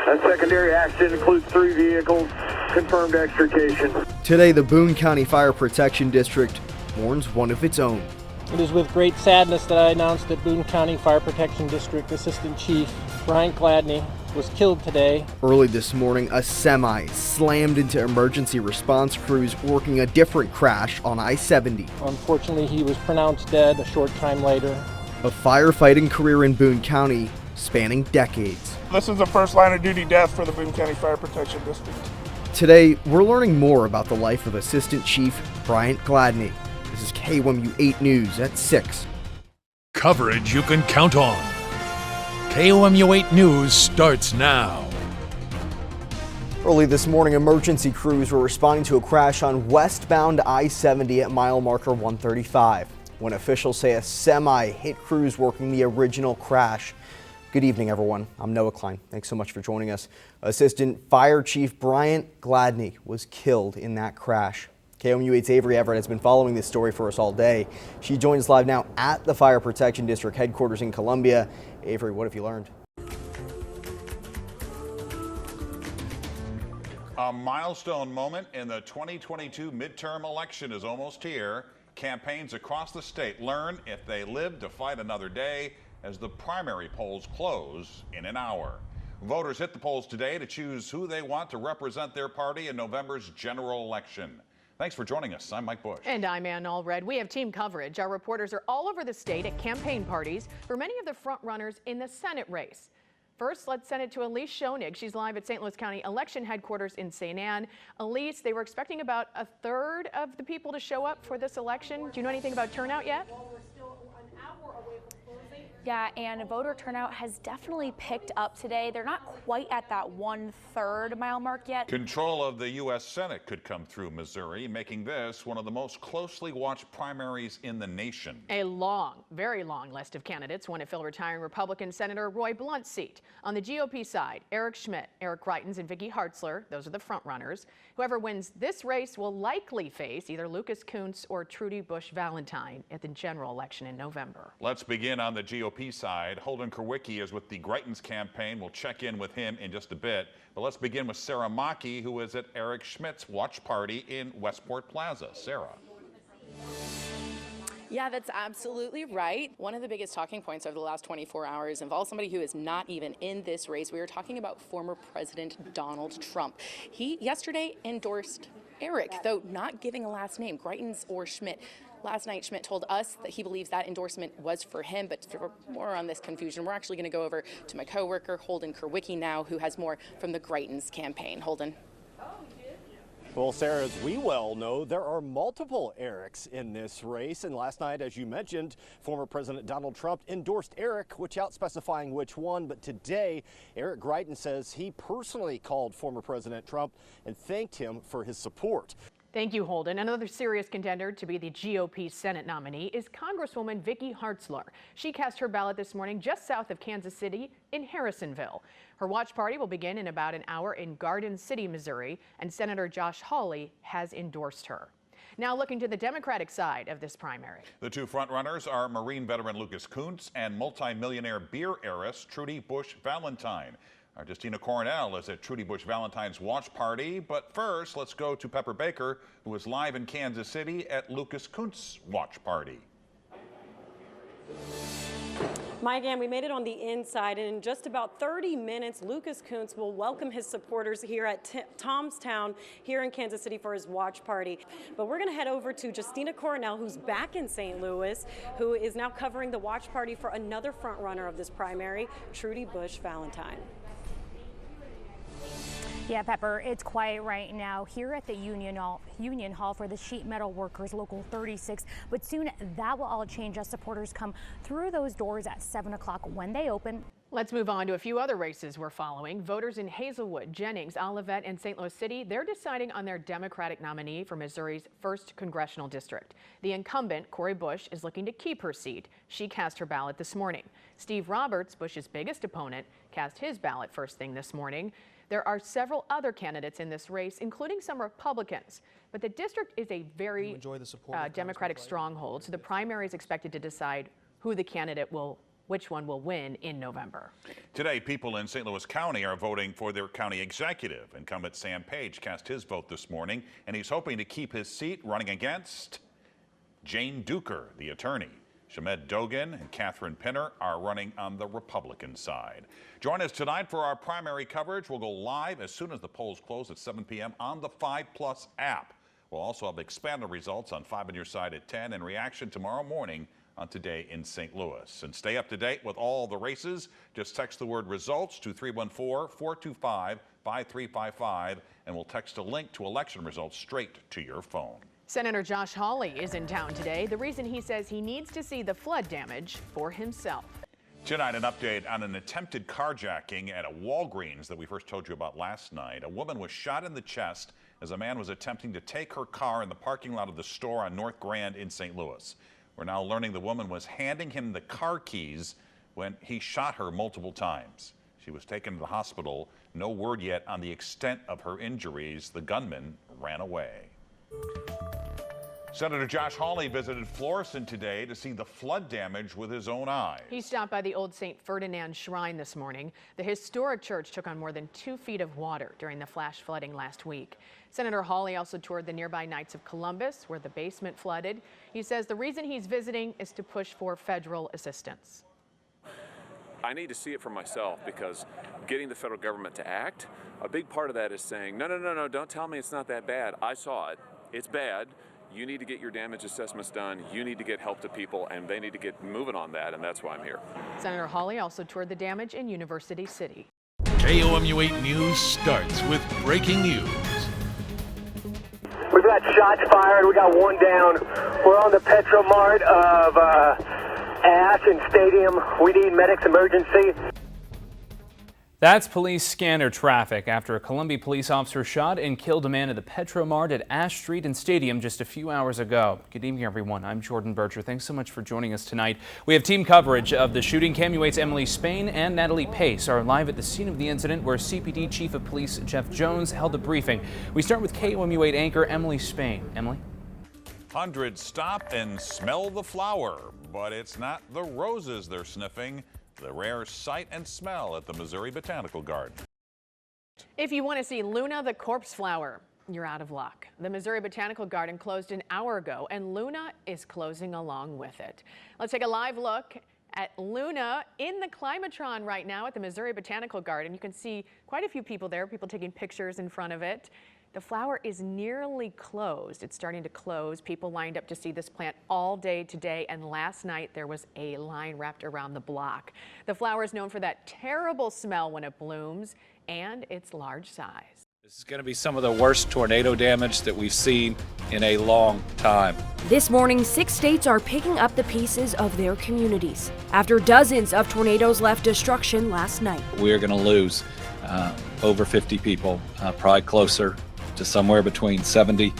That secondary accident includes 3 vehicles. Confirmed extrication. Today, the Boone County Fire Protection District mourns one of its own. It is with great sadness that I announce that Boone County Fire Protection District Assistant Chief Bryant Gladney was killed today. Early this morning, a semi slammed into emergency response crews working a different crash on I-70. Unfortunately, he was pronounced dead a short time later. A firefighting career in Boone County spanning decades. This is the first line of duty death for the Boone County Fire Protection District. Today, we're learning more about the life of Assistant Chief Bryant Gladney. This is KOMU 8 News at 6. Coverage you can count on. KOMU 8 News starts now. Early this morning, emergency crews were responding to a crash on westbound I-70 at mile marker 135, when officials say a semi hit crews working the original crash. Good evening, everyone. I'm Noah Klein. Thanks so much for joining us. Assistant Fire Chief Bryant Gladney was killed in that crash. KOMU 8's Avery Everett has been following this story for us all day. She joins live now at the Fire Protection District headquarters in Columbia. Avery, what have you learned? A milestone moment in the 2022 midterm election is almost here. Campaigns across the state learn if they live to fight another day as the primary polls close in an hour. Voters hit the polls today to choose who they want to represent their party in November's general election. Thanks for joining us. I'm Mike Bush. And I'm Ann Allred. We have team coverage. Our reporters are all over the state at campaign parties for many of the front runners in the Senate race. First, let's send it to Elise Schoenig. She's live at St. Louis County election headquarters in St. Anne. Elise, they were expecting about a third of the people to show up for this election. Do you know anything about turnout yet? Well, we're still an hour away from closing. Yeah, and voter turnout has definitely picked up today. They're not quite at that 1/3 mile mark yet. Control of the U.S. Senate could come through Missouri, making this one of the most closely watched primaries in the nation. A long, very long list of candidates want to fill retiring Republican Senator Roy Blunt's seat. On the GOP side, Eric Schmitt, Eric Greitens, and Vicki Hartzler, those are the front runners. Whoever wins this race will likely face either Lucas Kunce or Trudy Busch Valentine at the general election in November. Let's begin on the GOP side. Holden Kerwicki is with the Greitens campaign. We'll check in with him in just a bit. But let's begin with Sarah Mackey, who is at Eric Schmidt's watch party in Westport Plaza. Sarah. Yeah, that's absolutely right. One of the biggest talking points over the last 24 hours involves somebody who is not even in this race. We were talking about former President Donald Trump. He yesterday endorsed Eric, though not giving a last name, Greitens or Schmitt. Last night, Schmitt told us that he believes that endorsement was for him, but for more on this confusion, we're actually going to go over to my coworker, Holden Kerwicki, now, who has more from the Greitens campaign. Holden. Well, Sarah, as we well know, there are multiple Erics in this race. And last night, as you mentioned, former President Donald Trump endorsed Eric, without specifying which one. But today, Eric Greitens says he personally called former President Trump and thanked him for his support. Thank you, Holden. Another serious contender to be the GOP Senate nominee is Congresswoman Vicki Hartzler. She cast her ballot this morning just south of Kansas City in Harrisonville. Her watch party will begin in about an hour in Garden City, Missouri, and Senator Josh Hawley has endorsed her. Now looking to the Democratic side of this primary. The two frontrunners are Marine veteran Lucas Kunce and multimillionaire beer heiress Trudy Busch Valentine. Our Justina Coronel is at Trudy Busch Valentine's watch party, but first let's go to Pepper Baker, who is live in Kansas City at Lucas Kunce's watch party. Mike, and we made it on the inside, and in just about 30 minutes, Lucas Kunce will welcome his supporters here at Tomstown here in Kansas City for his watch party. But we're going to head over to Justina Coronel, who's back in St. Louis, who is now covering the watch party for another frontrunner of this primary, Trudy Busch Valentine. Yeah, Pepper, it's quiet right now here at the Union Hall for the Sheet Metal Workers Local 36, but soon that will all change as supporters come through those doors at 7 o'clock when they open. Let's move on to a few other races we're following. Voters in Hazelwood, Jennings, Olivet, and St. Louis City, they're deciding on their Democratic nominee for Missouri's 1st Congressional District. The incumbent, Cori Bush, is looking to keep her seat. She cast her ballot this morning. Steve Roberts, Bush's biggest opponent, cast his ballot first thing this morning. There are several other candidates in this race, including some Republicans. But the district is a very Democratic stronghold, so the primary is expected to decide who the candidate will which one will win in November. Today, people in St. Louis County are voting for their county executive. Incumbent Sam Page cast his vote this morning, and he's hoping to keep his seat, running against Jane Duker, the attorney. Shamed Dogan and Catherine Pinner are running on the Republican side. Join us tonight for our primary coverage. We'll go live as soon as the polls close at 7 p.m. on the 5+ app. We'll also have expanded results on 5 on Your Side at 10 and reaction tomorrow morning on Today in St. Louis. And stay up to date with all the races. Just text the word results to 314-425-5355 and we'll text a link to election results straight to your phone. Senator Josh Hawley is in town today. The reason he says he needs to see the flood damage for himself. Tonight, an update on an attempted carjacking at a Walgreens that we first told you about last night. A woman was shot in the chest as a man was attempting to take her car in the parking lot of the store on North Grand in St. Louis. We're now learning the woman was handing him the car keys when he shot her multiple times. She was taken to the hospital. No word yet on the extent of her injuries. The gunman ran away. Senator Josh Hawley visited Florissant today to see the flood damage with his own eyes. He stopped by the old St. Ferdinand Shrine this morning. The historic church took on more than 2 feet of water during the flash flooding last week. Senator Hawley also toured the nearby Knights of Columbus, where the basement flooded. He says the reason he's visiting is to push for federal assistance. I need to see it for myself, because getting the federal government to act, a big part of that is saying, no, don't tell me it's not that bad. I saw it. It's bad. You need to get your damage assessments done. You need to get help to people, and they need to get moving on that, and that's why I'm here. Senator Hawley also toured the damage in University City. KOMU8 News starts with breaking news. We've got shots fired. We got one down. We're on the Petromart of Ash and Stadium. We need medics emergency. That's police scanner traffic after a Columbia police officer shot and killed a man at the Petromart at Ash Street and Stadium just a few hours ago. Good evening, everyone. I'm Jordan Berger. Thanks so much for joining us tonight. We have team coverage of the shooting. KOMU8's Emily Spain and Natalie Pace are live at the scene of the incident where CPD Chief of Police Jeff Jones held a briefing. We start with KOMU8 anchor Emily Spain. Emily? Hundreds stop and smell the flower, but it's not the roses they're sniffing. The rare sight and smell at the Missouri Botanical Garden. If you want to see Luna the corpse flower, you're out of luck. The Missouri Botanical Garden closed an hour ago, and Luna is closing along with it. Let's take a live look at Luna in the Climatron right now at the Missouri Botanical Garden. You can see quite a few people there, people taking pictures in front of it. The flower is nearly closed. It's starting to close. People lined up to see this plant all day today, and last night there was a line wrapped around the block. The flower is known for that terrible smell when it blooms and its large size. This is going to be some of the worst tornado damage that we've seen in a long time. This morning, 6 states are picking up the pieces of their communities after dozens of tornadoes left destruction last night. We're going to lose over 50 people, probably closer to somewhere between 70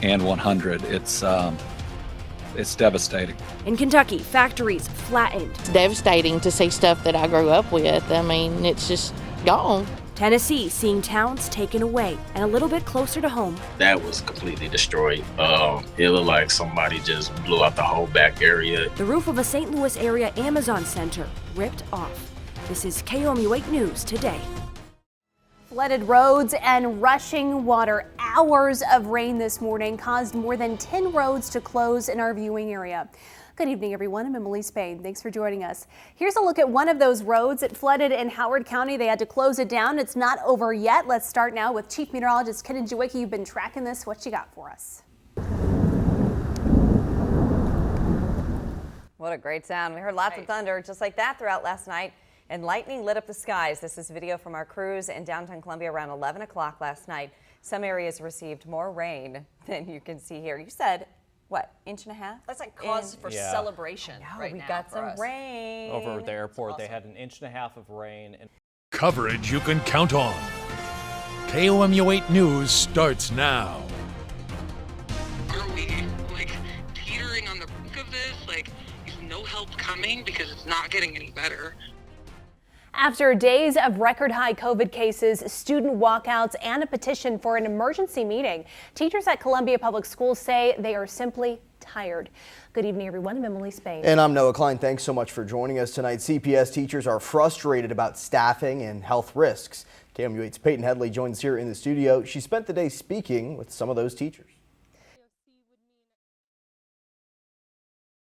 and 100. It's devastating. In Kentucky, factories flattened. It's devastating to see stuff that I grew up with. I mean, it's just gone. Tennessee seeing towns taken away, and a little bit closer to home. That was completely destroyed. It looked like somebody just blew out the whole back area. The roof of a St. Louis area Amazon center ripped off. This is KOMU8 News Today. Flooded roads and rushing water. Hours of rain this morning caused more than 10 roads to close in our viewing area. Good evening, everyone. I'm Emily Spain. Thanks for joining us. Here's a look at one of those roads. It flooded in Howard County. They had to close it down. It's not over yet. Let's start now with Chief Meteorologist Ken Jawicki. You've been tracking this. What you got for us? What a great sound. We heard lots of thunder just like that throughout last night, and lightning lit up the skies. This is video from our crews in downtown Columbia around 11 o'clock last night. Some areas received more rain than you can see here. You said, what, inch and a half? That's like cause for celebration right now. We got some rain. Over at the airport, they had an inch and a half of rain. Coverage you can count on. KOMU8 News starts now. Are we teetering on the brink of this? Is no help coming because it's not getting any better? After days of record high COVID cases, student walkouts, and a petition for an emergency meeting, teachers at Columbia Public Schools say they are simply tired. Good evening, everyone. I'm Emily Spain. And I'm Noah Klein. Thanks so much for joining us tonight. CPS teachers are frustrated about staffing and health risks. KOMU8's Peyton Headley joins here in the studio. She spent the day speaking with some of those teachers.